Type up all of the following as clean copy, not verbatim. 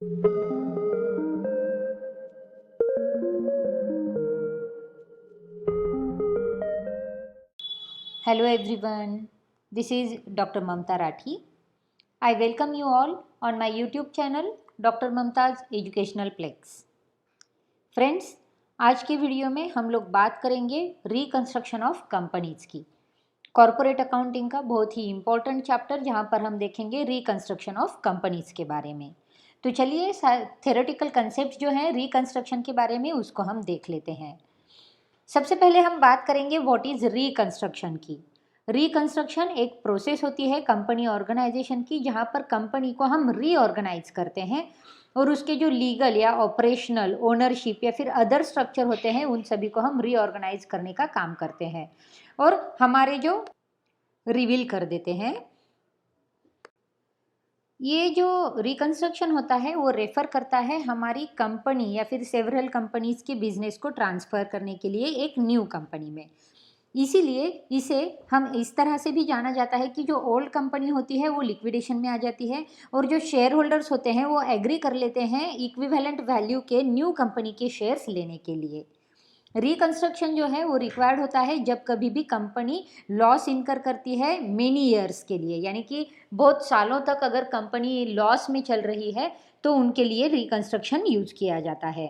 Hello everyone, this is Dr. Mamta Rathi. I welcome you all on my YouTube channel Dr. Mamta's Educational Plex. Friends, आज के video में हम लोग बात करेंगे रिकंस्ट्रक्शन ऑफ कंपनीज की। कॉरपोरेट अकाउंटिंग का बहुत ही इम्पोर्टेंट चैप्टर जहां पर हम देखेंगे रिकंस्ट्रक्शन ऑफ कंपनीज के बारे में। तो चलिए थ्योरेटिकल कंसेप्ट जो हैं रिकंस्ट्रक्शन के बारे में उसको हम देख लेते हैं। सबसे पहले हम बात करेंगे व्हाट इज़ रिकंस्ट्रक्शन की। रिकंस्ट्रक्शन एक प्रोसेस होती है कंपनी ऑर्गेनाइजेशन की, जहां पर कंपनी को हम रीऑर्गेनाइज करते हैं और उसके जो लीगल या ऑपरेशनल, ओनरशिप या फिर अदर स्ट्रक्चर होते हैं उन सभी को हम रीऑर्गेनाइज करने का काम करते हैं और हमारे जो रिवील कर देते हैं। ये जो रिकंस्ट्रक्शन होता है वो रेफर करता है हमारी कंपनी या फिर सेवरल कंपनीज के बिजनेस को ट्रांसफ़र करने के लिए एक न्यू कंपनी में। इसीलिए इसे हम इस तरह से भी जाना जाता है कि जो ओल्ड कंपनी होती है वो लिक्विडेशन में आ जाती है और जो शेयर होल्डर्स होते हैं वो एग्री कर लेते हैं इक्विवेलेंट वैल्यू के न्यू कंपनी के शेयर्स लेने के लिए। रिकंस्ट्रक्शन जो है वो रिक्वायर्ड होता है जब कभी भी कंपनी लॉस इनकर करती है मेनी ईयर्स के लिए, यानी कि बहुत सालों तक अगर कंपनी लॉस में चल रही है तो उनके लिए रिकंस्ट्रक्शन यूज किया जाता है।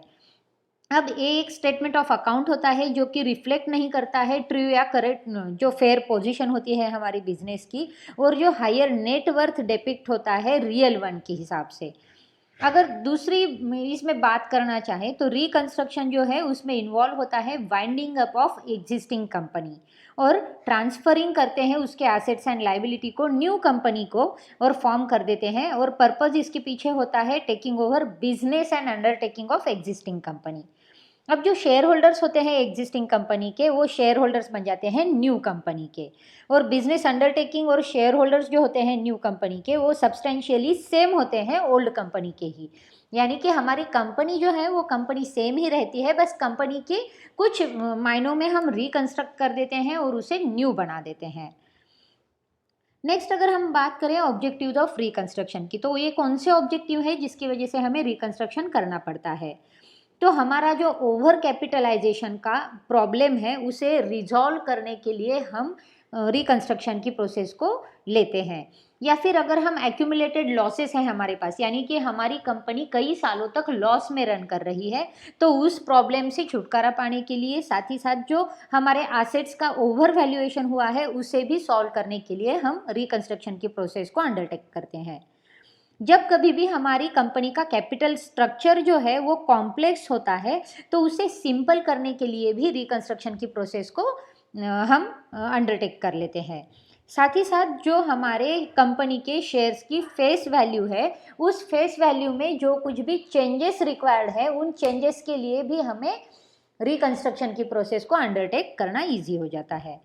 अब एक स्टेटमेंट ऑफ अकाउंट होता है जो कि रिफ्लेक्ट नहीं करता है ट्रू या करेक्ट जो फेयर पोजीशन होती है हमारी बिजनेस की, और जो हायर नेट वर्थ डिपिक्ट होता है रियल वन के हिसाब से। अगर दूसरी इसमें बात करना चाहें तो रिकंस्ट्रक्शन जो है उसमें इन्वॉल्व होता है winding up of existing company और ट्रांसफरिंग करते हैं उसके एसेट्स एंड लाइबिलिटी को न्यू कंपनी को और फॉर्म कर देते हैं, और पर्पज इसके पीछे होता है taking over business and undertaking of existing company. अब जो शेयर होल्डर्स होते हैं एग्जिस्टिंग कंपनी के वो शेयर होल्डर्स बन जाते हैं न्यू कंपनी के, और बिजनेस अंडरटेकिंग और शेयर होल्डर्स जो होते हैं न्यू कंपनी के वो सब्सटेंशियली सेम होते हैं ओल्ड कंपनी के ही। यानी कि हमारी कंपनी जो है वो कंपनी सेम ही रहती है, बस कंपनी के कुछ मायनों में हम रिकंस्ट्रक्ट कर देते हैं और उसे न्यू बना देते हैं। नेक्स्ट अगर हम बात करें ऑब्जेक्टिव्स ऑफ रिकंस्ट्रक्शन की, तो ये कौन से ऑब्जेक्टिव है जिसकी वजह से हमें रिकंस्ट्रक्शन करना पड़ता है। तो हमारा जो ओवर कैपिटलाइजेशन का प्रॉब्लम है उसे रिजॉल्व करने के लिए हम रिकंस्ट्रक्शन की प्रोसेस को लेते हैं। या फिर अगर हम एक्यूमुलेटेड लॉसेस हैं हमारे पास, यानी कि हमारी कंपनी कई सालों तक लॉस में रन कर रही है, तो उस प्रॉब्लम से छुटकारा पाने के लिए साथ ही साथ जो हमारे एसेट्स का ओवर वैल्यूएशन हुआ है उसे भी सॉल्व करने के लिए हम रिकंस्ट्रक्शन की प्रोसेस को अंडरटेक करते हैं। जब कभी भी हमारी कंपनी का कैपिटल स्ट्रक्चर जो है वो कॉम्प्लेक्स होता है तो उसे सिंपल करने के लिए भी रिकंस्ट्रक्शन की प्रोसेस को हम अंडरटेक कर लेते हैं। साथ ही साथ जो हमारे कंपनी के शेयर्स की फेस वैल्यू है उस फेस वैल्यू में जो कुछ भी चेंजेस रिक्वायर्ड है उन चेंजेस के लिए भी हमें रिकंस्ट्रक्शन की प्रोसेस को अंडरटेक करना ईजी हो जाता है।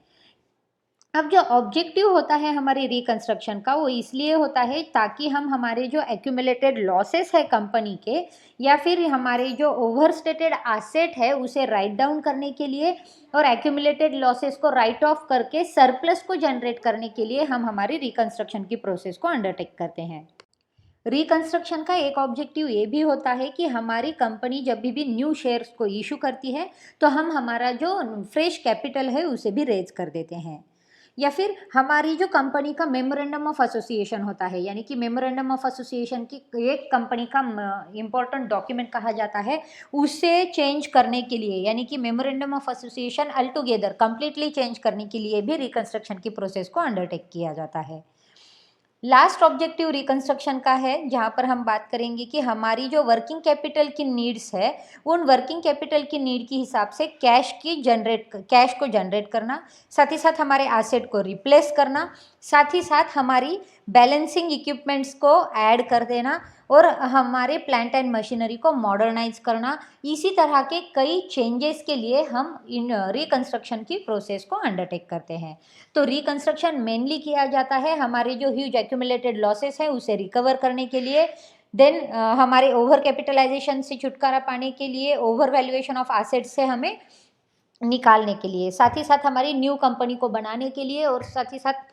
अब जो ऑब्जेक्टिव होता है हमारे रिकंस्ट्रक्शन का वो इसलिए होता है ताकि हम हमारे जो एक्यूमुलेटेड लॉसेस है कंपनी के या फिर हमारे जो ओवरस्टेटेड एसेट है उसे राइट डाउन करने के लिए और एक्यूमुलेटेड लॉसेस को राइट ऑफ करके सरप्लस को जनरेट करने के लिए हम हमारी रिकंस्ट्रक्शन की प्रोसेस को अंडरटेक करते हैं। रिकंस्ट्रक्शन का एक ऑब्जेक्टिव ये भी होता है कि हमारी कंपनी जब भी न्यू शेयर्स को इशू करती है तो हम हमारा जो फ्रेश कैपिटल है उसे भी रेज कर देते हैं। या फिर हमारी जो कंपनी का मेमोरेंडम ऑफ एसोसिएशन होता है, यानी कि मेमोरेंडम ऑफ एसोसिएशन की एक कंपनी का इम्पोर्टेंट डॉक्यूमेंट कहा जाता है, उसे चेंज करने के लिए यानी कि memorandum of association Al together completely change करने के लिए भी रिकंस्ट्रक्शन की प्रोसेस को अंडरटेक किया जाता है। लास्ट ऑब्जेक्टिव रिकंस्ट्रक्शन का है जहाँ पर हम बात करेंगे कि हमारी जो वर्किंग कैपिटल की नीड्स है उन वर्किंग कैपिटल की नीड के हिसाब से कैश को जनरेट करना, साथ ही साथ हमारे एसेट को रिप्लेस करना, साथ ही साथ हमारी बैलेंसिंग इक्विपमेंट्स को ऐड कर देना और हमारे प्लांट एंड मशीनरी को मॉडर्नाइज करना। इसी तरह के कई चेंजेस के लिए हम इन रिकंस्ट्रक्शन की प्रोसेस को अंडरटेक करते हैं। तो रिकंस्ट्रक्शन मेनली किया जाता है हमारे जो ह्यूज एक्यूमुलेटेड लॉसेस हैं उसे रिकवर करने के लिए, देन हमारे ओवर कैपिटलाइजेशन से छुटकारा पाने के लिए, ओवर वैल्यूएशन ऑफ एसेट्स से हमें निकालने के लिए, साथ ही साथ हमारी न्यू कंपनी को बनाने के लिए और साथ ही साथ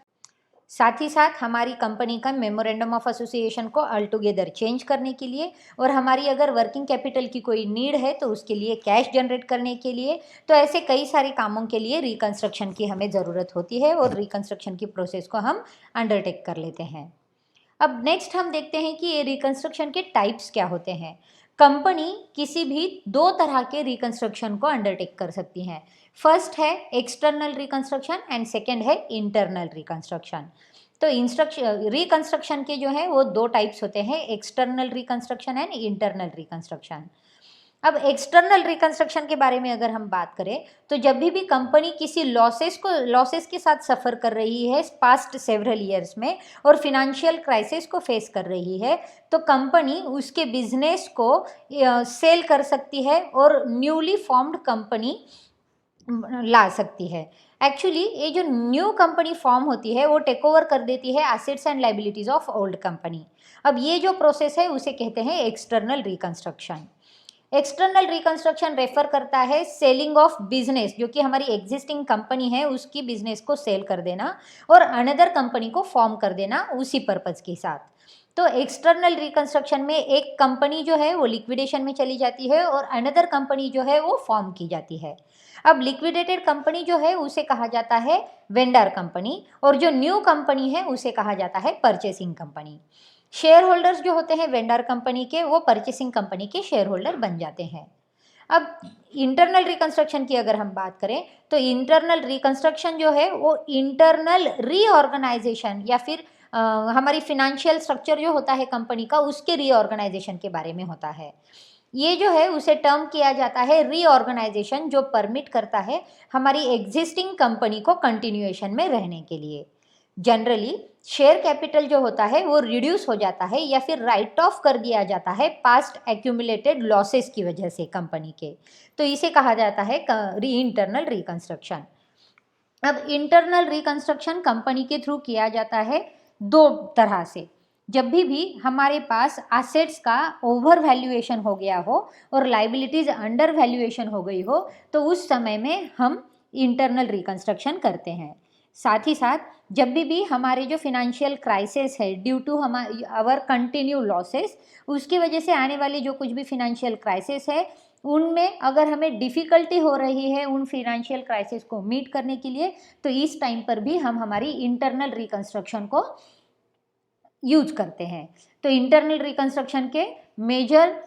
साथ ही साथ हमारी कंपनी का मेमोरेंडम ऑफ एसोसिएशन को ऑल टुगेदर चेंज करने के लिए, और हमारी अगर वर्किंग कैपिटल की कोई नीड है तो उसके लिए कैश जनरेट करने के लिए। तो ऐसे कई सारे कामों के लिए रिकंस्ट्रक्शन की हमें ज़रूरत होती है और रिकंस्ट्रक्शन की प्रोसेस को हम अंडरटेक कर लेते हैं। अब नेक्स्ट हम देखते हैं कि ये रिकंस्ट्रक्शन के टाइप्स क्या होते हैं। कंपनी किसी भी दो तरह के रिकंस्ट्रक्शन को अंडरटेक कर सकती हैं। फर्स्ट है एक्सटर्नल रिकंस्ट्रक्शन एंड सेकंड है इंटरनल रिकंस्ट्रक्शन। तो रिकंस्ट्रक्शन के जो है वो दो टाइप्स होते हैं, external reconstruction and internal reconstruction. अब एक्सटर्नल रिकंस्ट्रक्शन के बारे में अगर हम बात करें तो जब भी कंपनी किसी लॉसेस के साथ सफ़र कर रही है पास्ट सेवरल ईयर्स में और फिनेंशियल क्राइसिस को फेस कर रही है, तो कंपनी उसके बिजनेस को सेल कर सकती है और न्यूली फॉर्म्ड कंपनी ला सकती है। एक्चुअली ये जो न्यू कंपनी फॉर्म होती है वो टेक ओवर कर देती है assets and liabilities of old company. अब ये जो प्रोसेस है उसे कहते हैं external reconstruction. External reconstruction refer करता है सेलिंग ऑफ बिजनेस, जो कि हमारी एग्जिस्टिंग कंपनी है उसकी बिजनेस को सेल कर देना और अनदर कंपनी को फॉर्म कर देना उसी पर्पज़ के साथ। तो एक्सटर्नल रिकंस्ट्रक्शन में एक कंपनी जो है वो लिक्विडेशन में चली जाती है और अनदर कंपनी जो है वो फॉर्म की जाती है। अब लिक्विडेटेड कंपनी जो है उसे कहा जाता है वेंडर कंपनी और जो न्यू कंपनी है उसे कहा जाता है परचेसिंग कंपनी। शेयर होल्डर्स जो होते हैं वेंडर कंपनी के, वो परचेसिंग कंपनी के शेयर होल्डर बन जाते हैं। अब इंटरनल रिकंस्ट्रक्शन की अगर हम बात करें तो इंटरनल रिकंस्ट्रक्शन जो है वो इंटरनल रीऑर्गेनाइजेशन या फिर हमारी फिनेंशियल स्ट्रक्चर जो होता है कंपनी का उसके रीऑर्गेनाइजेशन के बारे में होता है। ये जो है उसे टर्म किया जाता है रीऑर्गेनाइजेशन, जो परमिट करता है हमारी एग्जिस्टिंग कंपनी को कंटिन्यूएशन में रहने के लिए। जनरली शेयर कैपिटल जो होता है वो रिड्यूस हो जाता है या फिर राइट ऑफ कर दिया जाता है पास्ट एक्यूमुलेटेड लॉसेस की वजह से कंपनी के, तो इसे कहा जाता है इंटरनल रिकंस्ट्रक्शन। अब इंटरनल रिकंस्ट्रक्शन कंपनी के थ्रू किया जाता है दो तरह से। जब भी हमारे पास एसेट्स का ओवर वैल्यूएशन हो गया हो और लाइबिलिटीज़ अंडर वैल्यूएशन हो गई हो तो उस समय में हम इंटरनल रिकंस्ट्रक्शन करते हैं। साथ ही साथ जब भी हमारे जो फिनेंशियल क्राइसिस है ड्यू टू हमारी आवर कंटिन्यू लॉसेस, उसकी वजह से आने वाली जो कुछ भी फिनेंशियल क्राइसिस है उनमें अगर हमें डिफ़िकल्टी हो रही है उन फिनेंशियल क्राइसिस को मीट करने के लिए, तो इस टाइम पर भी हम हमारी इंटरनल रिकंस्ट्रक्शन को यूज करते हैं। तो इंटरनल रिकंस्ट्रक्शन के मेजर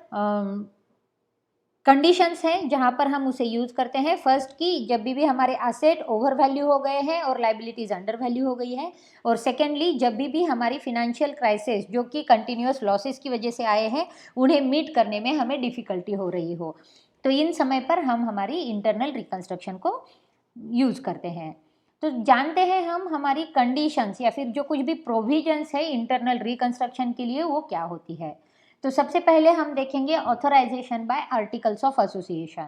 कंडीशंस हैं जहाँ पर हम उसे यूज़ करते हैं। फर्स्ट कि जब भी हमारे एसेट ओवर वैल्यू हो गए हैं और लाइबिलिटीज़ अंडर वैल्यू हो गई है, और सेकेंडली जब भी हमारी फिनेंशियल क्राइसिस जो कि कंटिन्यूस लॉसेस की वजह से आए हैं उन्हें मीट करने में हमें डिफ़िकल्टी हो रही हो, तो इन समय पर हम हमारी इंटरनल रिकंस्ट्रक्शन को यूज़ करते हैं। तो जानते हैं हम हमारी कंडीशंस या फिर जो कुछ भी प्रोविजंस है इंटरनल रिकंस्ट्रक्शन के लिए वो क्या होती है। तो सबसे पहले हम देखेंगे authorisation by articles of association.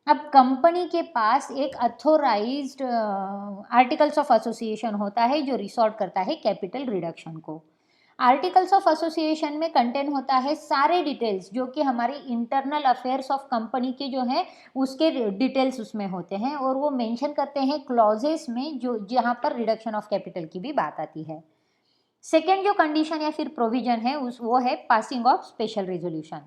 अब कंपनी के पास एक अथोराइज्ड आर्टिकल्स ऑफ एसोसिएशन होता है जो रिसॉर्ट करता है कैपिटल रिडक्शन को। आर्टिकल्स ऑफ एसोसिएशन में कंटेन होता है सारे डिटेल्स जो कि हमारी इंटरनल अफेयर्स ऑफ कंपनी के जो हैं उसके डिटेल्स उसमें होते हैं, और वो मेंशन करते हैं क्लॉजेस में जो जहाँ पर रिडक्शन ऑफ कैपिटल की भी बात आती है। सेकेंड जो कंडीशन या फिर प्रोविजन है वो है पासिंग ऑफ स्पेशल रेजोल्यूशन।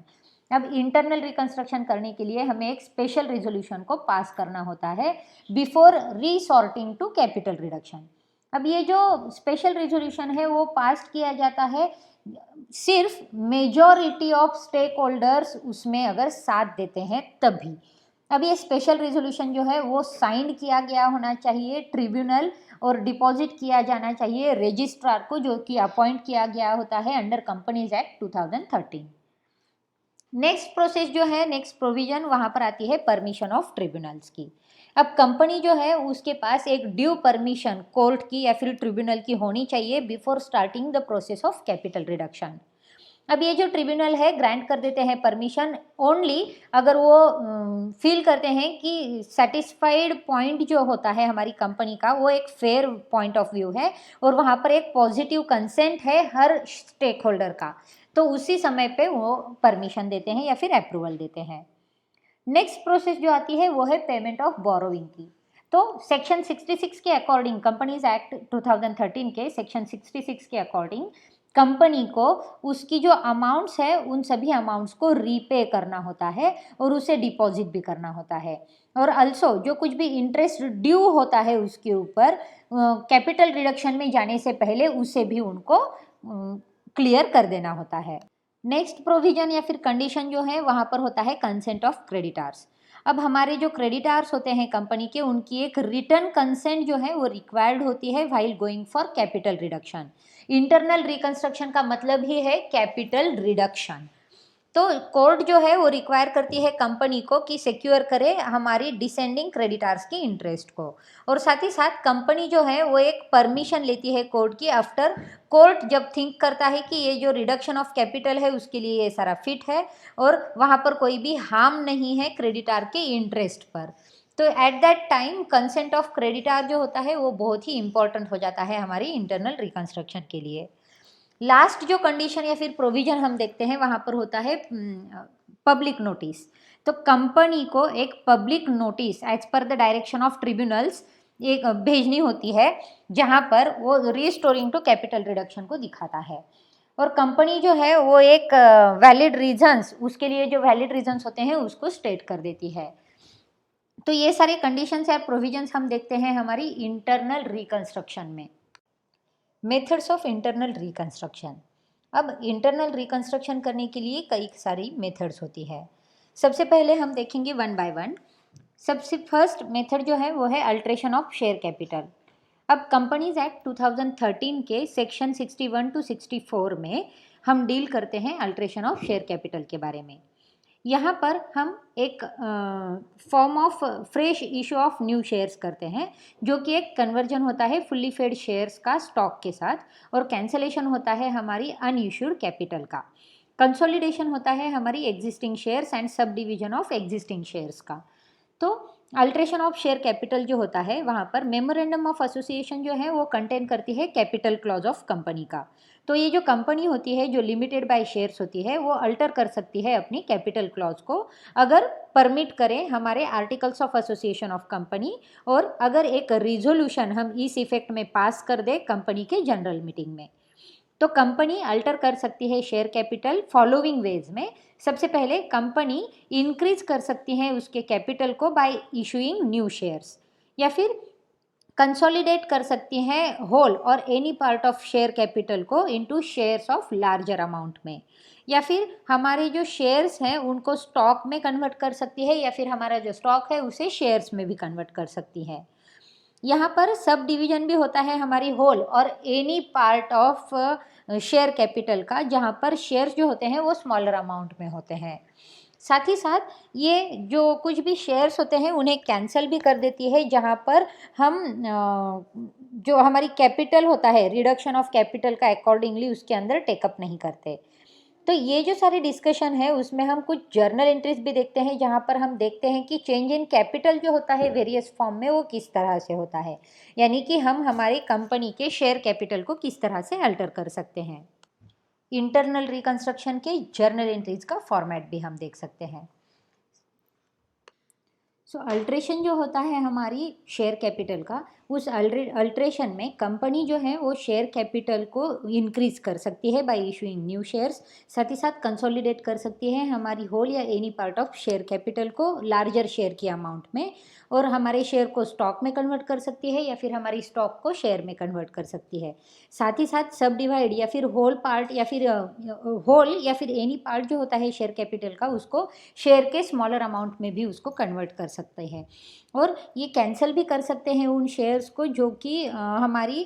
अब इंटरनल रिकंस्ट्रक्शन करने के लिए हमें एक स्पेशल रेजोल्यूशन को पास करना होता है before resorting to capital reduction. अब ये जो स्पेशल रेजोल्यूशन है वो पास किया जाता है सिर्फ मेजॉरिटी ऑफ स्टेक होल्डर्स उसमें अगर साथ देते हैं तभी। अब ये स्पेशल रेजोल्यूशन जो है वो साइन किया गया होना चाहिए ट्रिब्यूनल और डिपॉजिट किया जाना चाहिए रजिस्ट्रार को, जो कि अपॉइंट किया गया होता है under companies act 2013। Next process जो है, नेक्स्ट प्रोविजन वहाँ पर आती है परमिशन ऑफ ट्रिब्यूनल्स की। अब कंपनी जो है उसके पास एक ड्यू परमिशन कोर्ट की या फिर ट्रिब्यूनल की होनी चाहिए before starting the process of capital reduction. अब ये जो ट्रिब्यूनल है ग्रांट कर देते हैं परमिशन ओनली अगर वो फील करते हैं कि सेटिस्फाइड पॉइंट जो होता है हमारी कंपनी का वो एक फेयर पॉइंट ऑफ व्यू है और वहाँ पर एक पॉजिटिव कंसेंट है हर स्टेक होल्डर का, तो उसी समय पे वो परमिशन देते हैं या फिर अप्रूवल देते हैं। नेक्स्ट प्रोसेस जो आती है वो है पेमेंट ऑफ बोरोइंग की। तो सेक्शन 66 के अकॉर्डिंग, कंपनीज एक्ट 2013 के सेक्शन 66 के अकॉर्डिंग कंपनी को उसकी जो अमाउंट्स है उन सभी अमाउंट्स को रीपे करना होता है और उसे डिपॉजिट भी करना होता है। और अल्सो जो कुछ भी इंटरेस्ट ड्यू होता है उसके ऊपर कैपिटल रिडक्शन में जाने से पहले उसे भी उनको क्लियर कर देना होता है। नेक्स्ट प्रोविजन या फिर कंडीशन जो है वहाँ पर होता है कंसेंट ऑफ क्रेडिटार्स। अब हमारे जो क्रेडिटार्स होते हैं कंपनी के, उनकी एक रिटर्न कंसेंट जो है वो रिक्वायर्ड होती है while going for capital reduction. Internal reconstruction का मतलब ही है कैपिटल रिडक्शन। तो कोर्ट जो है वो रिक्वायर करती है कंपनी को कि सिक्योर करे हमारी डिसेंडिंग क्रेडिटार्स की इंटरेस्ट को। और साथ ही साथ कंपनी जो है वो एक परमिशन लेती है कोर्ट की, आफ्टर कोर्ट जब थिंक करता है कि ये जो रिडक्शन ऑफ कैपिटल है उसके लिए ये सारा फिट है और वहाँ पर कोई भी हार्म नहीं है क्रेडिटार के इंटरेस्ट पर। तो at that time consent of creditor जो होता है वो बहुत ही इंपॉर्टेंट हो जाता है हमारी इंटरनल रिकंस्ट्रक्शन के लिए। लास्ट जो कंडीशन या फिर प्रोविजन हम देखते हैं वहाँ पर होता है पब्लिक नोटिस। तो कंपनी को एक public notice as per the direction of tribunals एक भेजनी होती है जहाँ पर वो रिस्टोरिंग टू कैपिटल रिडक्शन को दिखाता है। और कंपनी जो है वो एक वैलिड रीजंस, उसके लिए जो वैलिड रीजंस होते हैं उसको स्टेट कर देती है। तो ये सारे कंडीशंस या प्रोविजंस हम देखते हैं हमारी इंटरनल रिकंस्ट्रक्शन में। Methods of internal reconstruction. अब इंटरनल रिकंस्ट्रक्शन करने के लिए कई सारी मेथड्स होती है। सबसे पहले हम देखेंगे वन बाय वन। सबसे फर्स्ट मेथड जो है वो है अल्ट्रेशन ऑफ शेयर कैपिटल। अब कंपनीज एक्ट 2013 के सेक्शन 61 टू 64 में हम डील करते हैं अल्ट्रेशन ऑफ शेयर कैपिटल के बारे में। यहाँ पर हम एक form of fresh issue of new shares करते हैं, जो कि एक कन्वर्जन होता है फुल्ली फेड शेयर्स का स्टॉक के साथ, और कैंसलेशन होता है हमारी अनइश्यूड कैपिटल का। कंसोलिडेशन होता है हमारी एग्जिस्टिंग शेयर्स एंड सब डिवीजन ऑफ एग्जिस्टिंग शेयर्स का। तो अल्ट्रेशन ऑफ शेयर कैपिटल जो होता है वहाँ पर मेमोरेंडम ऑफ एसोसिएशन जो है वो कंटेन करती है कैपिटल क्लॉज ऑफ कंपनी का। तो ये जो कंपनी होती है जो लिमिटेड बाय शेयर्स होती है वो अल्टर कर सकती है अपनी कैपिटल क्लॉज को, अगर परमिट करें हमारे articles of association of company, और अगर एक रिजोल्यूशन हम इस इफेक्ट में पास कर दे कंपनी के जनरल मीटिंग में। तो कंपनी अल्टर कर सकती है शेयर कैपिटल फॉलोइंग वेज में। सबसे पहले कंपनी इंक्रीज कर सकती है उसके कैपिटल को बाय इशूइंग न्यू शेयर्स, या फिर कंसोलिडेट कर सकती हैं होल और any part of share capital को into shares of larger amount में, या फिर हमारे जो शेयर्स हैं उनको स्टॉक में कन्वर्ट कर सकती है, या फिर हमारा जो स्टॉक है उसे शेयर्स में भी कन्वर्ट कर सकती है। यहाँ पर सब डिवीजन भी होता है हमारी होल और any part of share capital का, जहाँ पर शेयर्स जो होते हैं वो स्मॉलर अमाउंट में होते हैं। साथ ही साथ ये जो कुछ भी शेयर्स होते हैं उन्हें कैंसिल भी कर देती है, जहाँ पर हम जो हमारी कैपिटल होता है रिडक्शन ऑफ कैपिटल का अकॉर्डिंगली उसके अंदर टेकअप नहीं करते। तो ये जो सारी डिस्कशन है उसमें हम कुछ जर्नल एंट्रीज भी देखते हैं, जहाँ पर हम देखते हैं कि चेंज इन कैपिटल जो होता है वेरियस फॉर्म में वो किस तरह से होता है, यानी कि हम हमारी कंपनी के शेयर कैपिटल को किस तरह से अल्टर कर सकते हैं। इंटरनल रिकंस्ट्रक्शन के जर्नल एंट्रीज का फॉर्मेट भी हम देख सकते हैं। सो अल्ट्रेशन जो होता है हमारी शेयर कैपिटल का, उस अल्ट्रेशन में कंपनी जो है वो शेयर कैपिटल को इंक्रीज कर सकती है बाय इशूइंग न्यू शेयर्स। साथ ही साथ कंसोलिडेट कर सकती है हमारी होल या any part of share capital को लार्जर शेयर की अमाउंट में, और हमारे शेयर को स्टॉक में कन्वर्ट कर सकती है, या फिर हमारी स्टॉक को शेयर में कन्वर्ट कर सकती है। साथ ही साथ सब डिवाइड या फिर होल पार्ट या फिर होल या फिर एनी पार्ट जो होता है शेयर कैपिटल का, उसको शेयर के स्मॉलर अमाउंट में भी उसको कन्वर्ट कर सकते हैं। और ये कैंसिल भी कर सकते हैं उन शेयर्स को जो कि हमारी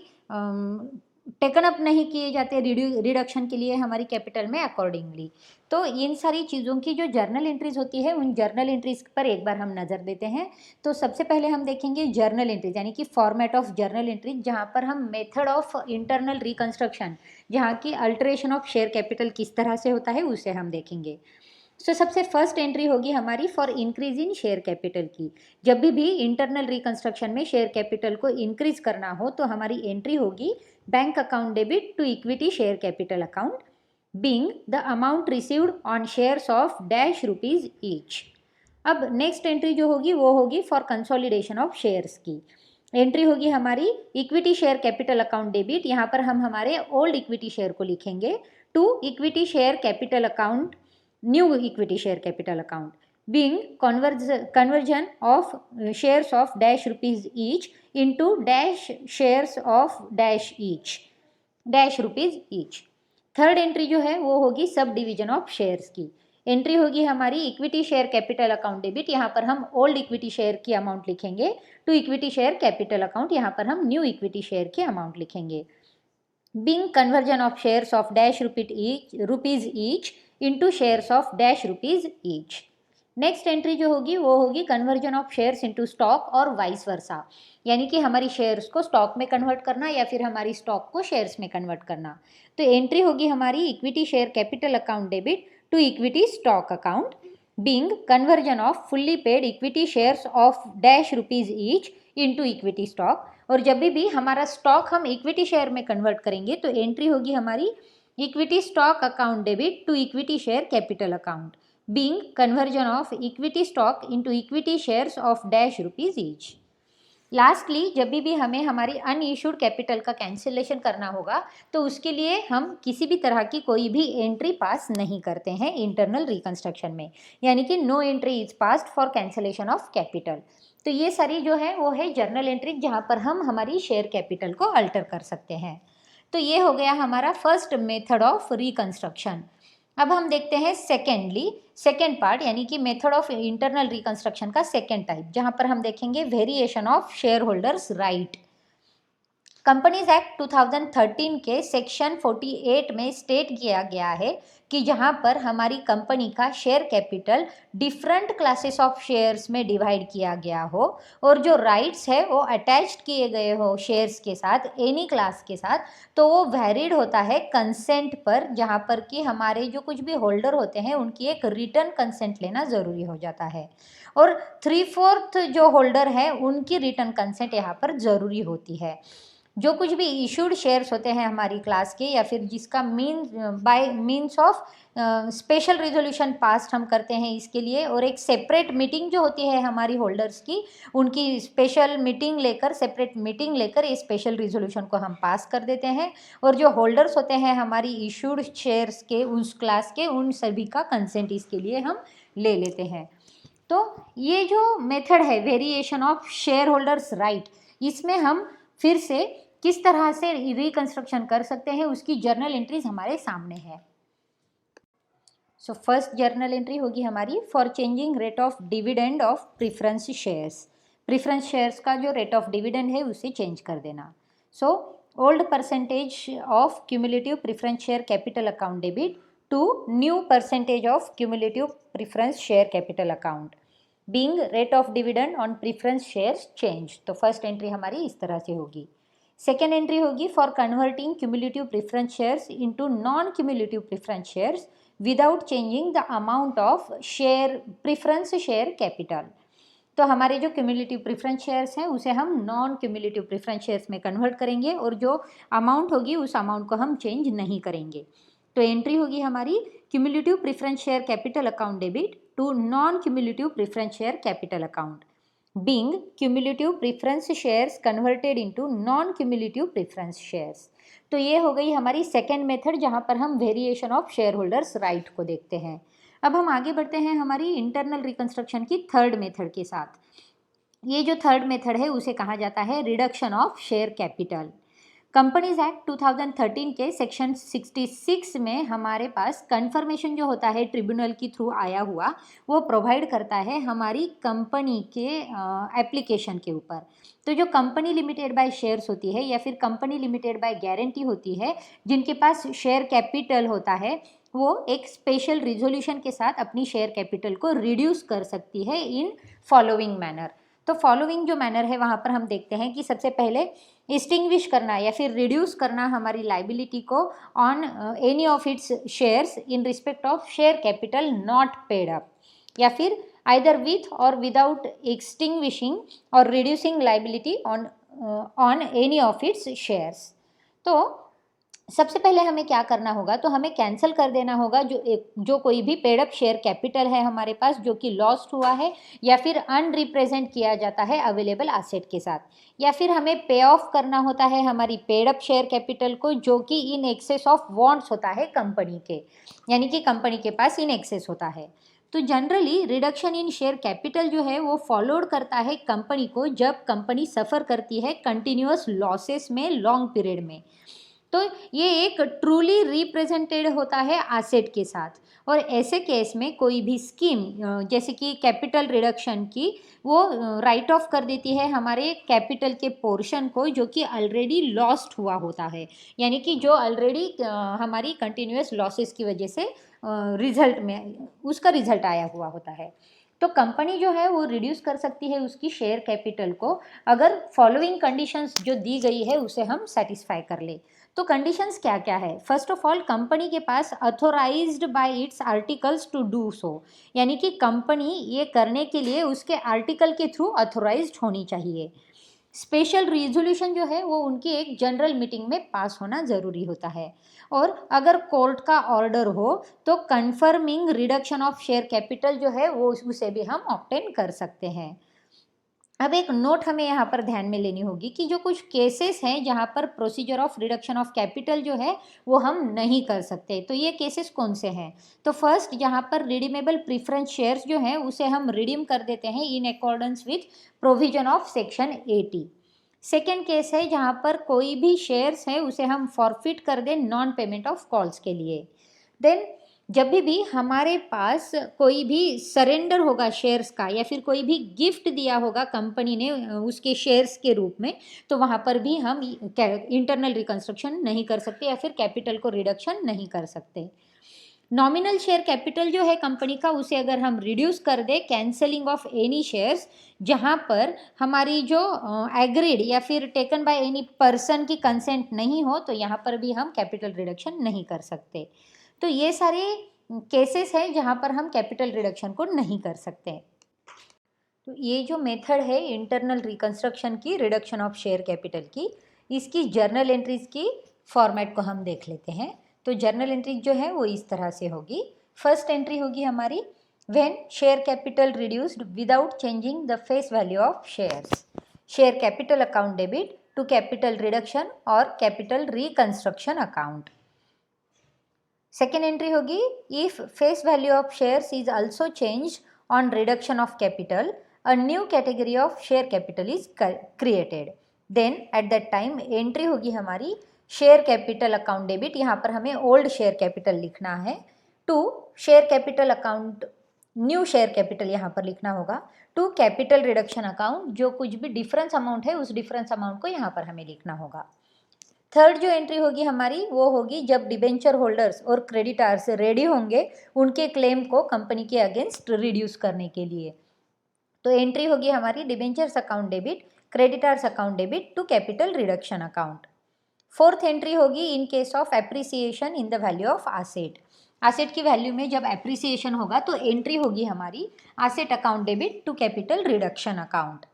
टेकन अप नहीं किए जाते रिडक्शन के लिए हमारी कैपिटल में अकॉर्डिंगली। तो इन सारी चीज़ों की जो जर्नल एंट्रीज होती है उन जर्नल एंट्रीज पर एक बार हम नज़र देते हैं। तो सबसे पहले हम देखेंगे जर्नल एंट्रीज, यानी कि फॉर्मेट ऑफ जर्नल एंट्रीज, जहाँ पर हम मेथड ऑफ इंटरनल रिकंस्ट्रक्शन, जहाँ की अल्ट्रेशन ऑफ शेयर कैपिटल किस तरह से होता है उसे हम देखेंगे। तो सबसे फर्स्ट एंट्री होगी हमारी for increase in share capital की। जब भी इंटरनल रिकंस्ट्रक्शन में शेयर कैपिटल को इंक्रीज करना हो तो हमारी एंट्री होगी bank account debit to equity share capital account being the amount received on shares of dash rupees each. अब नेक्स्ट एंट्री जो होगी वो होगी फॉर कंसोलिडेशन ऑफ शेयर्स की। एंट्री होगी हमारी equity share capital account debit, यहाँ पर हम हमारे ओल्ड इक्विटी शेयर को लिखेंगे, to equity share capital account, new equity share capital account, being conversion of shares of dash rupees each into dash shares of dash each dash rupees each। Third entry जो है वो होगी सब division of shares की। Entry होगी हमारी equity share capital account debit, यहाँ पर हम ओल्ड इक्विटी शेयर की अमाउंट लिखेंगे, to equity share capital account, यहाँ पर हम न्यू इक्विटी शेयर की अमाउंट लिखेंगे। being conversion of shares of dash rupees each into shares of dash rupees each। Next entry जो होगी वो होगी conversion of shares into stock और वाइस वर्सा, यानी कि हमारी शेयर्स को स्टॉक में कन्वर्ट करना या फिर हमारी स्टॉक को शेयर्स में कन्वर्ट करना। तो एंट्री होगी हमारी equity share capital account debit to equity stock account, being conversion of fully paid equity shares of dash rupees each into equity stock. और जब भी हमारा स्टॉक हम इक्विटी शेयर में कन्वर्ट करेंगे तो एंट्री होगी हमारी equity stock account debit to equity share capital account, being conversion of equity stock into equity shares of dash rupees each। Lastly जब भी हमें हमारी अनइश्यूड कैपिटल का कैंसिलेशन करना होगा तो उसके लिए हम किसी भी तरह की कोई भी एंट्री पास नहीं करते हैं इंटरनल रिकंस्ट्रक्शन में, यानी कि no entry is passed for cancellation of capital. तो ये सारी जो है वो है जर्नल एंट्री जहाँ पर हम हमारी शेयर कैपिटल को अल्टर कर सकते हैं। तो ये हो गया हमारा फर्स्ट मेथड ऑफ रिकंस्ट्रक्शन। अब हम देखते हैं सेकेंड पार्ट, यानी कि मेथड ऑफ इंटरनल रिकंस्ट्रक्शन का सेकेंड टाइप, जहां पर हम देखेंगे variation of share holders right. Companies act 2013 के सेक्शन 48 में स्टेट किया गया है कि जहां पर हमारी कंपनी का share capital different classes of shares में डिवाइड किया गया हो और जो राइट्स है वो अटैच्ड किए गए हो शेयर्स के साथ, एनी क्लास के साथ, तो वो वैलिड होता है कंसेंट पर, जहां पर कि हमारे जो कुछ भी होल्डर होते हैं उनकी एक रिटर्न कंसेंट लेना ज़रूरी हो जाता है और 3/4 जो होल्डर है उनकी रिटर्न कंसेंट यहाँ पर ज़रूरी होती है। जो कुछ भी इशूड शेयर्स होते हैं हमारी क्लास के या फिर जिसका bye means of special resolution past हम करते हैं इसके लिए, और एक सेपरेट मीटिंग जो होती है हमारी होल्डर्स की, उनकी स्पेशल मीटिंग लेकर, सेपरेट मीटिंग लेकर ये स्पेशल रिजोल्यूशन को हम पास कर देते हैं और जो होल्डर्स होते हैं हमारी इशूड शेयर्स के उस क्लास के, उन सभी का कंसेंट इसके लिए हम ले लेते हैं। तो ये जो मेथड है variation of share holders right, इसमें हम फिर से किस तरह से रिकंस्ट्रक्शन कर सकते हैं उसकी जर्नल एंट्रीज हमारे सामने है। सो फर्स्ट जर्नल एंट्री होगी हमारी for changing rate of dividend of preference shares. Preference shares का जो रेट ऑफ डिविडेंड है उसे चेंज कर देना। So old percentage of cumulative preference share capital account debit to new percentage of cumulative preference share capital account, being rate of dividend on preference shares change. तो first entry हमारी इस तरह से होगी। सेकेंड एंट्री होगी for converting cumulative preference shares into non cumulative preference shares without changing the amount of share preference share capital. तो हमारे जो क्यूमुलेटिव प्रेफरेंस शेयर्स हैं उसे हम नॉन क्यूमुलेटिव प्रेफरेंस शेयर्स में कन्वर्ट करेंगे और जो अमाउंट होगी उस अमाउंट को हम चेंज नहीं करेंगे। तो एंट्री होगी हमारी cumulative preference share capital account debit to non cumulative preference share capital account, being cumulative preference shares converted into non cumulative preference shares। तो ये हो गई हमारी सेकेंड मेथड जहाँ पर हम variation of share holders right को देखते हैं। अब हम आगे बढ़ते हैं हमारी इंटरनल रिकंस्ट्रक्शन की थर्ड मेथड के साथ। ये जो थर्ड मेथड है उसे कहा जाता है reduction of share capital. Companies act 2013 के सेक्शन 66 में हमारे पास कन्फर्मेशन जो होता है ट्रिब्यूनल के थ्रू आया हुआ, वो प्रोवाइड करता है हमारी कंपनी के एप्लीकेशन के ऊपर। तो जो कंपनी लिमिटेड बाय शेयर्स होती है या फिर कंपनी लिमिटेड बाय गारंटी होती है, जिनके पास शेयर कैपिटल होता है, वो एक स्पेशल रिजोल्यूशन के साथ अपनी शेयर कैपिटल को रिड्यूस कर सकती है इन फॉलोइंग मैनर। तो फॉलोइंग जो मैनर है वहाँ पर हम देखते हैं कि सबसे पहले एक्सटिंग्विश करना या फिर रिड्यूस करना हमारी लाइबिलिटी को on any of its shares in respect of share capital not paid up, या फिर आइदर विथ और विदाउट एक्सटिंग्विशिंग और reducing liability on any of its shares. तो सबसे पहले हमें क्या करना होगा, तो हमें कैंसिल कर देना होगा जो कोई भी पेड अप शेयर कैपिटल है हमारे पास जो कि लॉस्ट हुआ है या फिर अनरिप्रेजेंट किया जाता है अवेलेबल एसेट के साथ, या फिर हमें पे ऑफ करना होता है हमारी पेड अप शेयर कैपिटल को जो कि इन एक्सेस ऑफ वांट्स होता है कंपनी के, यानी कि कंपनी के पास इन एक्सेस होता है। तो generally reduction in share capital जो है वो फॉलोड करता है कंपनी को जब कंपनी सफ़र करती है कंटिन्यूअस लॉसेस में लॉन्ग पीरियड में। तो ये एक ट्रूली रिप्रेजेंटेड होता है एसेट के साथ, और ऐसे केस में कोई भी स्कीम जैसे कि कैपिटल रिडक्शन की वो राइट ऑफ कर देती है हमारे कैपिटल के पोर्शन को जो कि ऑलरेडी लॉस्ट हुआ होता है, यानी कि जो ऑलरेडी हमारी कंटिन्यूअस लॉसेस की वजह से रिजल्ट में उसका रिजल्ट आया हुआ होता है। तो कंपनी जो है वो रिड्यूस कर सकती है उसकी शेयर कैपिटल को अगर फॉलोइंग कंडीशंस जो दी गई है उसे हम सेटिस्फाई कर ले। तो कंडीशंस क्या क्या है? फर्स्ट ऑफ ऑल, कंपनी के पास authorised by its articles to do so, यानी कि कंपनी ये करने के लिए उसके आर्टिकल के थ्रू अथोराइज्ड होनी चाहिए। स्पेशल रिजोल्यूशन जो है वो उनकी एक जनरल मीटिंग में पास होना ज़रूरी होता है, और अगर कोर्ट का ऑर्डर हो तो confirming reduction of share capital जो है वो उसे भी हम ऑब्टेन कर सकते हैं। अब एक नोट हमें यहाँ पर ध्यान में लेनी होगी कि जो कुछ केसेस हैं जहाँ पर procedure of reduction of capital जो है वो हम नहीं कर सकते। तो ये केसेस कौन से हैं? तो फर्स्ट, यहाँ पर रिडीमेबल प्रीफरेंस शेयर्स जो हैं उसे हम रिडीम कर देते हैं in accordance with provision of section 80। Second case है जहाँ पर कोई भी शेयर्स है उसे हम फॉरफिट कर दें नॉन पेमेंट ऑफ कॉल्स के लिए। देन जब भी हमारे पास कोई भी सरेंडर होगा शेयर्स का या फिर कोई भी गिफ्ट दिया होगा कंपनी ने उसके शेयर्स के रूप में, तो वहाँ पर भी हम इंटरनल रिकंस्ट्रक्शन नहीं कर सकते या फिर कैपिटल को रिडक्शन नहीं कर सकते। नॉमिनल शेयर कैपिटल जो है कंपनी का उसे अगर हम रिड्यूस कर दे कैंसलिंग ऑफ एनी शेयर्स जहाँ पर हमारी जो एग्रीड या फिर टेकन बाय एनी पर्सन की कंसेंट नहीं हो, तो यहाँ पर भी हम कैपिटल रिडक्शन नहीं कर सकते। तो ये सारे केसेस हैं जहाँ पर हम कैपिटल रिडक्शन को नहीं कर सकते। तो ये जो मेथड है इंटरनल रिकंस्ट्रक्शन की रिडक्शन ऑफ शेयर कैपिटल की, इसकी जर्नल एंट्रीज की फॉर्मेट को हम देख लेते हैं। तो जर्नल एंट्रीज जो है वो इस तरह से होगी। फर्स्ट एंट्री होगी हमारी when share capital reduced without changing the face value of shares, share capital account debit to capital reduction और capital reconstruction account. Second entry होगी if face value of shares is also changed on reduction of capital, a new category of share capital is created, then at that time entry होगी हमारी share capital account debit, यहाँ पर हमें old share capital लिखना है, to share capital account new share capital यहाँ पर लिखना होगा, टू कैपिटल रिडक्शन अकाउंट जो कुछ भी डिफरेंस अमाउंट है उस डिफरेंस अमाउंट को यहाँ पर हमें लिखना होगा। थर्ड जो एंट्री होगी हमारी वो होगी जब डिबेंचर होल्डर्स और क्रेडिटर्स रेडी होंगे उनके क्लेम को कंपनी के अगेंस्ट रिड्यूस करने के लिए, तो एंट्री होगी हमारी debentures account debit creditors account debit to capital reduction account. Fourth entry होगी in case of appreciation in the value of asset, asset की वैल्यू में जब एप्रिसिएशन होगा तो एंट्री होगी हमारी asset account debit to capital reduction account.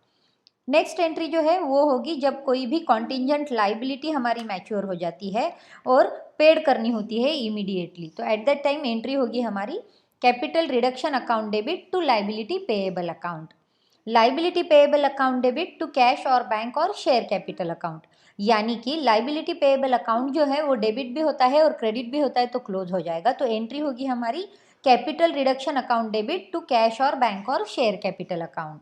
Next entry जो है वो होगी जब कोई भी कॉन्टिंजेंट लाइबिलिटी हमारी मैच्योर हो जाती है और पेड करनी होती है इमीडिएटली, तो एट दैट टाइम एंट्री होगी हमारी capital reduction account debit to liability payable account, liability payable account debit to cash और बैंक और शेयर कैपिटल अकाउंट, यानी कि लाइबिलिटी पेएबल अकाउंट जो है वो डेबिट भी होता है और क्रेडिट भी होता है तो क्लोज हो जाएगा, तो एंट्री होगी हमारी capital reduction account debit to cash और बैंक और share capital account.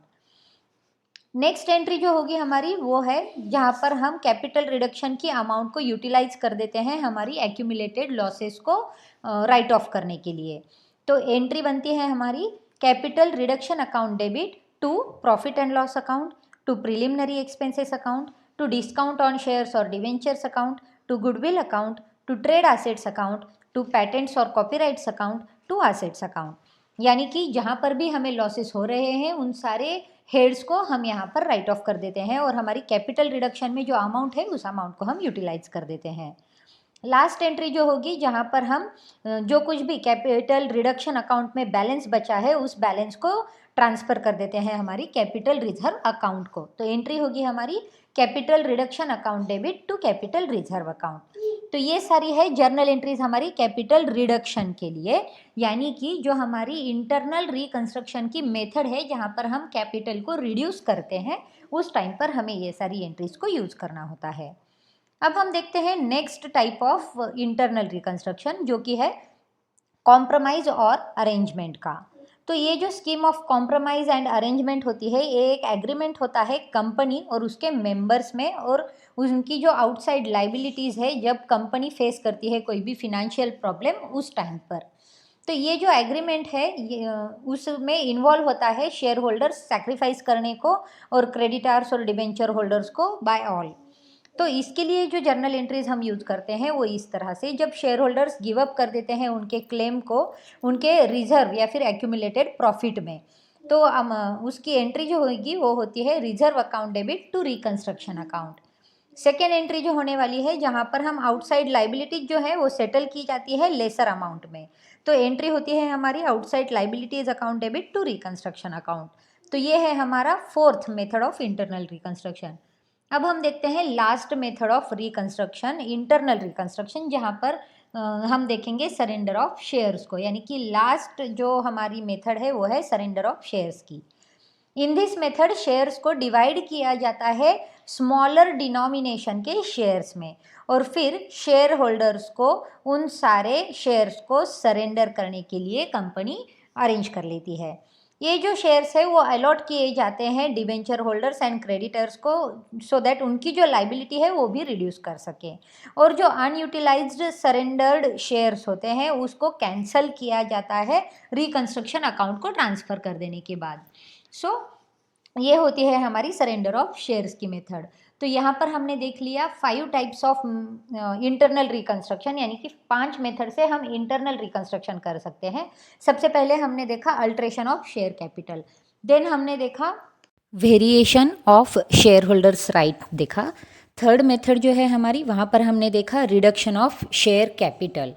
Next entry जो होगी हमारी वो है जहाँ पर हम कैपिटल रिडक्शन की अमाउंट को यूटिलाइज कर देते हैं हमारी एक्यूमुलेटेड लॉसेस को राइट ऑफ करने के लिए, तो एंट्री बनती है हमारी capital reduction account debit to profit and loss account, to preliminary expenses account, to discount on shares और debentures account, to goodwill account, to trade assets account, to patents और copyrights account, to assets account, यानी कि जहाँ पर भी हमें losses हो रहे हैं उन सारे हेड्स को हम यहाँ पर राइट ऑफ कर देते हैं और हमारी कैपिटल रिडक्शन में जो अमाउंट है उस अमाउंट को हम यूटिलाइज कर देते हैं। लास्ट एंट्री जो होगी जहाँ पर हम जो कुछ भी कैपिटल रिडक्शन अकाउंट में बैलेंस बचा है उस बैलेंस को ट्रांसफ़र कर देते हैं हमारी कैपिटल रिजर्व अकाउंट को। तो एंट्री होगी हमारी capital reduction account debit to capital reserve account. तो ये सारी है जर्नल एंट्रीज हमारी कैपिटल रिडक्शन के लिए, यानी कि जो हमारी इंटरनल रिकंस्ट्रक्शन की मेथड है जहाँ पर हम कैपिटल को रिड्यूस करते हैं, उस टाइम पर हमें ये सारी एंट्रीज को यूज़ करना होता है। अब हम देखते हैं next type of internal reconstruction, जो कि है कॉम्प्रोमाइज़ और अरेंजमेंट का। तो ये जो scheme of compromise and arrangement होती है, ये एक एग्रीमेंट होता है कंपनी और उसके मेंबर्स में, और उनकी जो आउटसाइड लाइबिलिटीज़ है जब कंपनी फेस करती है कोई भी फिनेंशियल प्रॉब्लम उस टाइम पर। तो ये जो एग्रीमेंट है उसमें इन्वॉल्व होता है शेयर होल्डर्स सैक्रिफाइस करने को और क्रेडिटर्स और डिबेंचर होल्डर्स को बाय ऑल। तो इसके लिए जो जर्नल एंट्रीज हम यूज़ करते हैं वो इस तरह से, जब शेयर होल्डर्स गिव अप कर देते हैं उनके क्लेम को उनके रिजर्व या फिर एक्यूमुलेटेड प्रॉफिट में, तो उसकी एंट्री जो होगी वो होती है reserve account debit to reconstruction account. Second entry जो होने वाली है जहाँ पर हम आउटसाइड लाइबिलिटीज जो है वो सेटल की जाती है लेसर अमाउंट में, तो एंट्री होती है हमारी outside liabilities account debit to reconstruction account. तो ये है हमारा fourth method of internal reconstruction. अब हम देखते हैं last method of reconstruction, internal reconstruction, जहाँ पर हम देखेंगे सरेंडर ऑफ शेयर्स को, यानी कि लास्ट जो हमारी मेथड है वो है सरेंडर ऑफ शेयर्स की। इन दिस मेथड शेयर्स को डिवाइड किया जाता है स्मॉलर डिनोमिनेशन के शेयर्स में, और फिर शेयर होल्डर्स को उन सारे शेयर्स को सरेंडर करने के लिए कंपनी अरेंज कर लेती है। ये जो शेयर्स है वो अलॉट किए जाते हैं डिबेंचर होल्डर्स एंड क्रेडिटर्स को, सो दैट उनकी जो लाइबिलिटी है वो भी रिड्यूस कर सके, और जो अनयूटिलाइज्ड सरेंडर्ड शेयर्स होते हैं उसको कैंसिल किया जाता है रिकंस्ट्रक्शन अकाउंट को ट्रांसफ़र कर देने के बाद। सो ये होती है हमारी सरेंडर ऑफ शेयर्स की मेथड। तो यहाँ पर हमने देख लिया 5 टाइप्स ऑफ इंटरनल रिकंस्ट्रक्शन, यानी कि 5 मेथड से हम इंटरनल रिकंस्ट्रक्शन कर सकते हैं। सबसे पहले हमने देखा alteration of share capital, then हमने देखा variation of share holders right देखा। थर्ड मेथड जो है हमारी, वहाँ पर हमने देखा रिडक्शन ऑफ शेयर कैपिटल।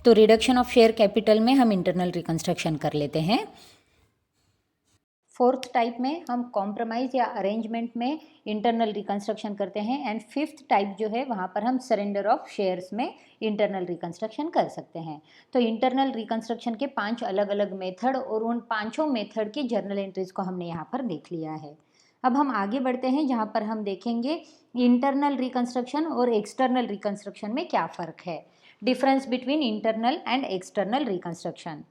तो रिडक्शन ऑफ शेयर कैपिटल में हम इंटरनल रिकंस्ट्रक्शन कर लेते हैं। फोर्थ टाइप में हम कॉम्प्रोमाइज़ या अरेंजमेंट में इंटरनल रिकंस्ट्रक्शन करते हैं, एंड फिफ्थ टाइप जो है वहाँ पर हम सरेंडर ऑफ शेयर्स में इंटरनल रिकंस्ट्रक्शन कर सकते हैं। तो इंटरनल रिकंस्ट्रक्शन के 5 अलग अलग मेथड और उन पांचों मेथड की जर्नल एंट्रीज को हमने यहाँ पर देख लिया है। अब हम आगे बढ़ते हैं जहाँ पर हम देखेंगे इंटरनल रिकंस्ट्रक्शन और एक्सटर्नल रिकंस्ट्रक्शन में क्या फ़र्क है, difference between internal and external reconstruction.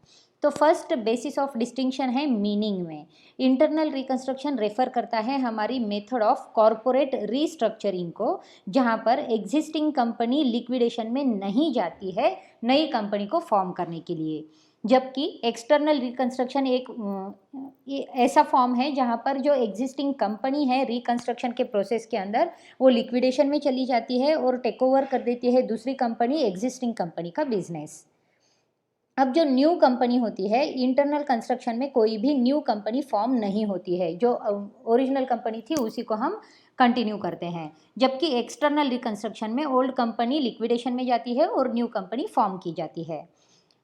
तो फर्स्ट बेसिस ऑफ डिस्टिंक्शन है मीनिंग में। इंटरनल रिकंस्ट्रक्शन रेफर करता है हमारी मेथड ऑफ कॉरपोरेट रीस्ट्रक्चरिंग को, जहां पर एग्जिस्टिंग कंपनी लिक्विडेशन में नहीं जाती है नई कंपनी को फॉर्म करने के लिए, जबकि एक्सटर्नल रिकंस्ट्रक्शन एक ऐसा फॉर्म है जहां पर जो एग्जिस्टिंग कंपनी है रिकंस्ट्रक्शन के प्रोसेस के अंदर वो लिक्विडेशन में चली जाती है और टेक ओवर कर देती है दूसरी कंपनी एग्जिस्टिंग कंपनी का बिजनेस। अब जो न्यू कंपनी होती है, इंटरनल कंस्ट्रक्शन में कोई भी न्यू कंपनी फॉर्म नहीं होती है, जो ओरिजिनल कंपनी थी उसी को हम कंटिन्यू करते हैं, जबकि एक्सटर्नल रिकंस्ट्रक्शन में ओल्ड कंपनी लिक्विडेशन में जाती है और न्यू कंपनी फॉर्म की जाती है।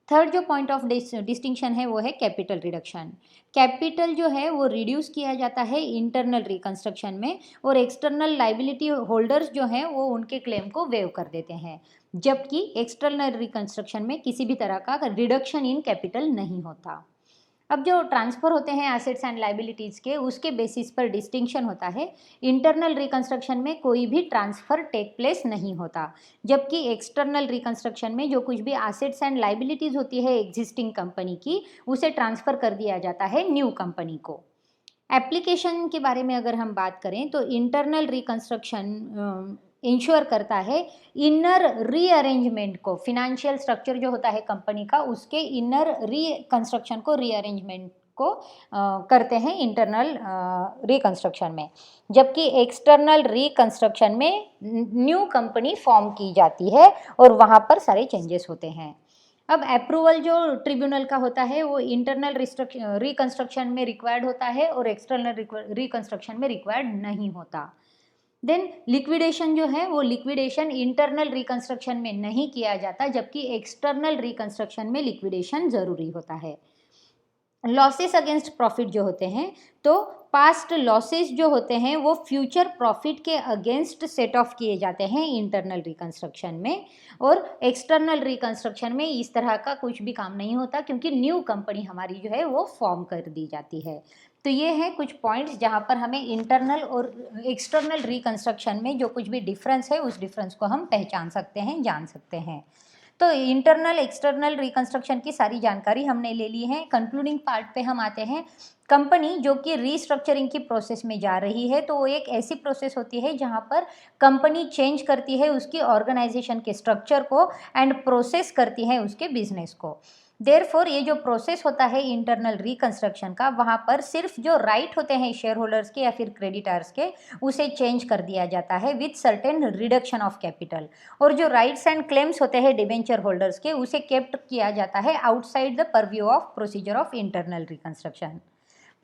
थर्ड जो पॉइंट ऑफ डिस्टिंक्शन है वो है कैपिटल रिडक्शन। कैपिटल जो है वो रिड्यूस किया जाता है इंटरनल रिकंस्ट्रक्शन में, और एक्सटर्नल लाइबिलिटी होल्डर्स जो हैं वो उनके क्लेम को वेव कर देते हैं, जबकि एक्सटर्नल रिकंस्ट्रक्शन में किसी भी तरह का रिडक्शन इन कैपिटल नहीं होता। अब जो ट्रांसफ़र होते हैं एसेट्स एंड लाइबिलिटीज़ के, उसके बेसिस पर डिस्टिंक्शन होता है। इंटरनल रिकंस्ट्रक्शन में कोई भी ट्रांसफ़र टेक प्लेस नहीं होता, जबकि एक्सटर्नल रिकंस्ट्रक्शन में जो कुछ भी एसेट्स एंड लाइबिलिटीज़ होती है एग्जिस्टिंग कंपनी की, उसे ट्रांसफ़र कर दिया जाता है न्यू कंपनी को। एप्लीकेशन के बारे में अगर हम बात करें तो इंटरनल रिकंस्ट्रक्शन इंश्योर करता है इनर रीअरेंजमेंट को, फिनेंशियल स्ट्रक्चर जो होता है कंपनी का उसके इनर रिकंस्ट्रक्शन को, रीअरेंजमेंट को करते हैं इंटरनल रिकंस्ट्रक्शन में, जबकि एक्सटर्नल रिकंस्ट्रक्शन में न्यू कंपनी फॉर्म की जाती है और वहाँ पर सारे चेंजेस होते हैं। अब अप्रूवल जो ट्रिब्यूनल का होता है वो इंटरनल रिकंस्ट्रक्शन में रिक्वायर्ड होता है और एक्सटर्नल रिकंस्ट्रक्शन में रिक्वायर्ड नहीं होता। देन लिक्विडेशन जो है वो लिक्विडेशन इंटरनल रिकंस्ट्रक्शन में नहीं किया जाता, जबकि एक्सटर्नल रिकंस्ट्रक्शन में लिक्विडेशन ज़रूरी होता है। लॉसेस अगेंस्ट प्रॉफिट जो होते हैं, तो पास्ट लॉसेस जो होते हैं वो फ्यूचर प्रॉफिट के अगेंस्ट सेट ऑफ किए जाते हैं इंटरनल रिकंस्ट्रक्शन में। और एक्सटर्नल रिकंस्ट्रक्शन में इस तरह का कुछ भी काम नहीं होता, क्योंकि न्यू कंपनी हमारी जो है वो फॉर्म कर दी जाती है। तो ये हैं कुछ पॉइंट्स जहाँ पर हमें इंटरनल और एक्सटर्नल रिकंस्ट्रक्शन में जो कुछ भी डिफरेंस है उस डिफरेंस को हम पहचान सकते हैं, जान सकते हैं। तो इंटरनल एक्सटर्नल रिकंस्ट्रक्शन की सारी जानकारी हमने ले ली है। कंक्लूडिंग पार्ट पे हम आते हैं। कंपनी जो कि रीस्ट्रक्चरिंग की प्रोसेस में जा रही है, तो वो एक ऐसी प्रोसेस होती है जहाँ पर कंपनी चेंज करती है उसकी ऑर्गेनाइजेशन के स्ट्रक्चर को एंड प्रोसेस करती है उसके बिजनेस को। देयरफॉर ये जो प्रोसेस होता है इंटरनल रिकंस्ट्रक्शन का, वहाँ पर सिर्फ जो राइट होते हैं शेयर होल्डर्स के या फिर क्रेडिटर्स के, उसे चेंज कर दिया जाता है with certain reduction of capital. और जो राइट्स एंड क्लेम्स होते हैं डिबेंचर होल्डर्स के, उसे केप्ट किया जाता है outside the purview of procedure of internal reconstruction.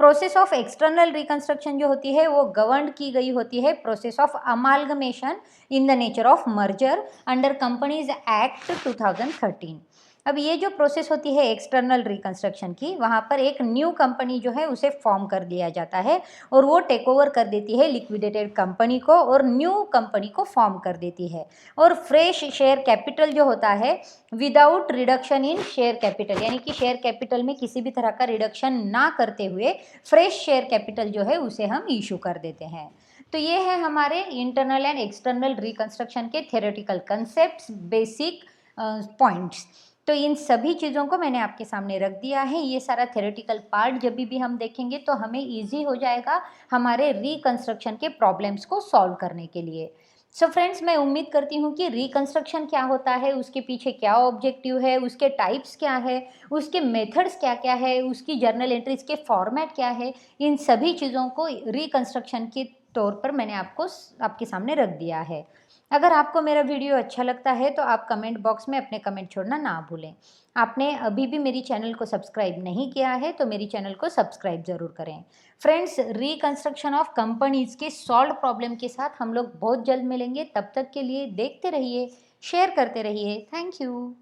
Process of external reconstruction जो होती है वो गवर्न की गई होती है process of amalgamation in the nature of merger under companies act 2013। अब ये जो प्रोसेस होती है एक्सटर्नल रिकंस्ट्रक्शन की, वहाँ पर एक न्यू कंपनी जो है उसे फॉर्म कर दिया जाता है और वो टेक ओवर कर देती है लिक्विडेटेड कंपनी को और न्यू कंपनी को फॉर्म कर देती है। और फ्रेश शेयर कैपिटल जो होता है without reduction in share capital, यानी कि शेयर कैपिटल में किसी भी तरह का रिडक्शन ना करते हुए फ्रेश शेयर कैपिटल जो है उसे हम इशू कर देते हैं। तो ये है हमारे इंटरनल एंड एक्सटर्नल रिकंस्ट्रक्शन के थ्योरेटिकल कंसेप्ट्स, बेसिक पॉइंट्स। तो इन सभी चीज़ों को मैंने आपके सामने रख दिया है। ये सारा थ्योरेटिकल पार्ट जब भी हम देखेंगे तो हमें ईजी हो जाएगा हमारे रिकंस्ट्रक्शन के प्रॉब्लम्स को सॉल्व करने के लिए। सो फ्रेंड्स, मैं उम्मीद करती हूँ कि रिकंस्ट्रक्शन क्या होता है, उसके पीछे क्या ऑब्जेक्टिव है, उसके टाइप्स क्या है, उसके मेथड्स क्या क्या है, उसकी जर्नल एंट्रीज के फॉर्मेट क्या है, इन सभी चीज़ों को रिकंस्ट्रक्शन के तौर पर मैंने आपके सामने रख दिया है। अगर आपको मेरा वीडियो अच्छा लगता है तो आप कमेंट बॉक्स में अपने कमेंट छोड़ना ना भूलें। आपने अभी भी मेरी चैनल को सब्सक्राइब नहीं किया है तो मेरी चैनल को सब्सक्राइब ज़रूर करें। फ्रेंड्स, रिकंस्ट्रक्शन ऑफ कंपनीज़ के सॉल्व प्रॉब्लम के साथ हम लोग बहुत जल्द मिलेंगे। तब तक के लिए देखते रहिए, शेयर करते रहिए। Thank you.